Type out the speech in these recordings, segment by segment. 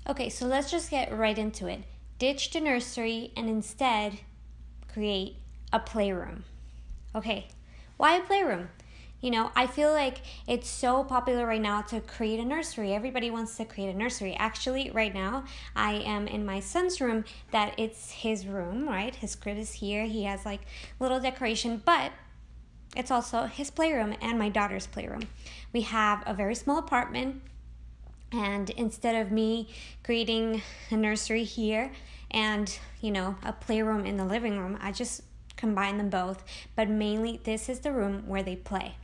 Okay, so let's just get right into it. Ditch the nursery and instead create a playroom. Okay, why a playroom? You know, I feel like it's so popular right now to create a nursery. Everybody wants to create a nursery. Actually, right now, I am in my son's room that it's his room, right? His crib is here. He has like little decoration, but it's also his playroom and my daughter's playroom. We have a very small apartment, and instead of me creating a nursery here and, you know, a playroom in the living room, I just combine them both. But mainly, this is the room where they play.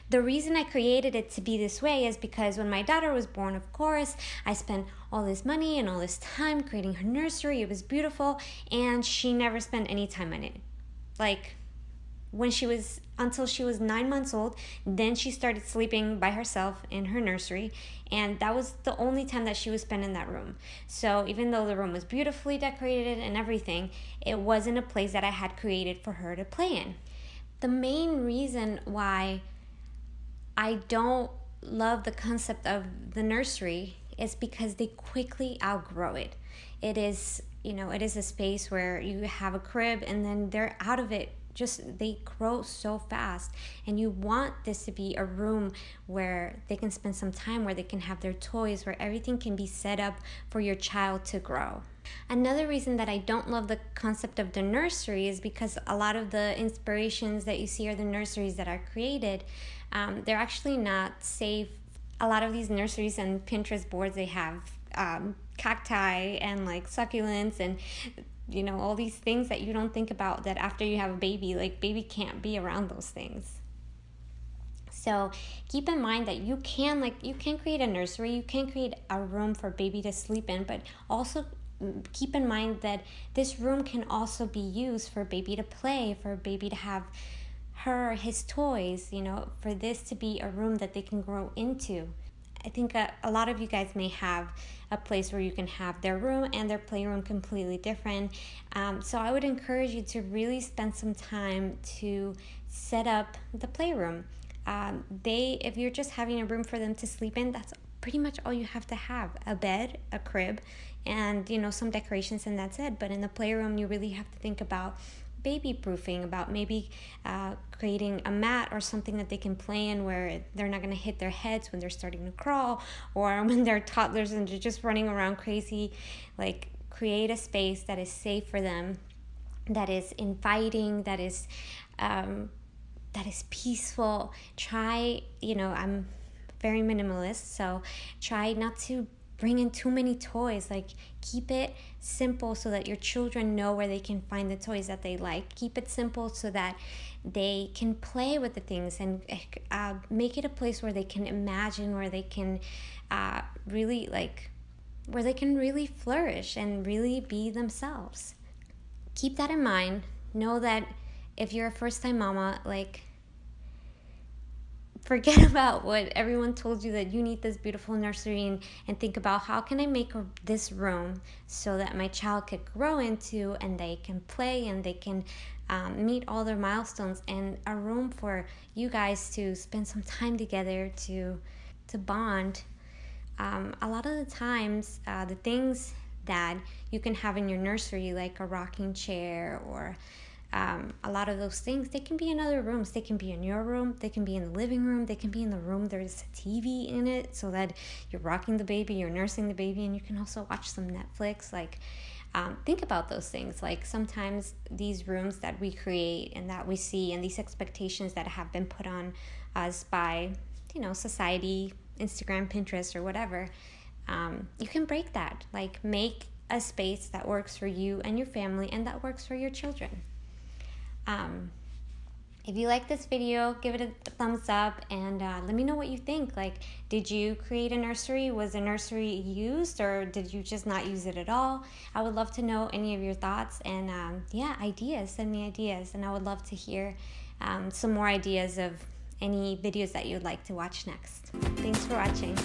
The reason I created it to be this way is because when my daughter was born, of course, I spent all this money and all this time creating her nursery. It was beautiful, and she never spent any time on it. Like, until she was 9 months old, then she started sleeping by herself in her nursery, and that was the only time that she would spend in that room. So even though the room was beautifully decorated and everything, it wasn't a place that I had created for her to play in. The main reason why I don't love the concept of the nursery is because they quickly outgrow it. It is, it is a space where you have a crib and then they're out of it. Just they grow so fast, and you want this to be a room where they can spend some time, where they can have their toys, where everything can be set up for your child to grow. Another reason that I don't love the concept of the nursery is because a lot of the inspirations that you see are the nurseries that are created. They're actually not safe. A lot of these nurseries and Pinterest boards, they have cacti and like succulents and all these things that you don't think about, that after you have a baby, like baby can't be around those things. So keep in mind that you can create a nursery, you can create a room for baby to sleep in, but also keep in mind that this room can also be used for baby to play, for baby to have his toys, for this to be a room that they can grow into. I think a lot of you guys may have a place where you can have their room and their playroom completely different. So I would encourage you to really spend some time to set up the playroom. If you're just having a room for them to sleep in, that's pretty much all you have to have: a bed, a crib, and some decorations, and that's it. But in the playroom, you really have to think about baby proofing, about maybe creating a mat or something that they can play in where they're not going to hit their heads when they're starting to crawl, or when they're toddlers and they're just running around crazy. Like, create a space that is safe for them, that is inviting, that is peaceful. Try, I'm very minimalist, so try not to bring in too many toys. Like, keep it simple so that your children know where they can find the toys that they like. Keep it simple so that they can play with the things, and make it a place where they can imagine, where they can really flourish and really be themselves. Keep that in mind. Know that if you're a first-time mama, forget about what everyone told you, that you need this beautiful nursery, and think about, how can I make this room so that my child could grow into, and they can play, and they can meet all their milestones, and a room for you guys to spend some time together, to bond. A lot of the times, the things that you can have in your nursery, like a rocking chair or a lot of those things, they can be in other rooms. They can be in your room, they can be in the living room, they can be in the room there's a TV in it, so that you're rocking the baby, you're nursing the baby, and you can also watch some Netflix. Think about those things. Like, sometimes these rooms that we create and that we see, and these expectations that have been put on us by society, Instagram, Pinterest, or whatever, you can break that. Like, make a space that works for you and your family, and that works for your children. If you like this video, give it a thumbs up, and let me know what you think. Like, did you create a nursery? Was a nursery used, or did you just not use it at all? I would love to know any of your thoughts, and ideas. Send me ideas, and I would love to hear some more ideas of any videos that you'd like to watch next. Thanks for watching.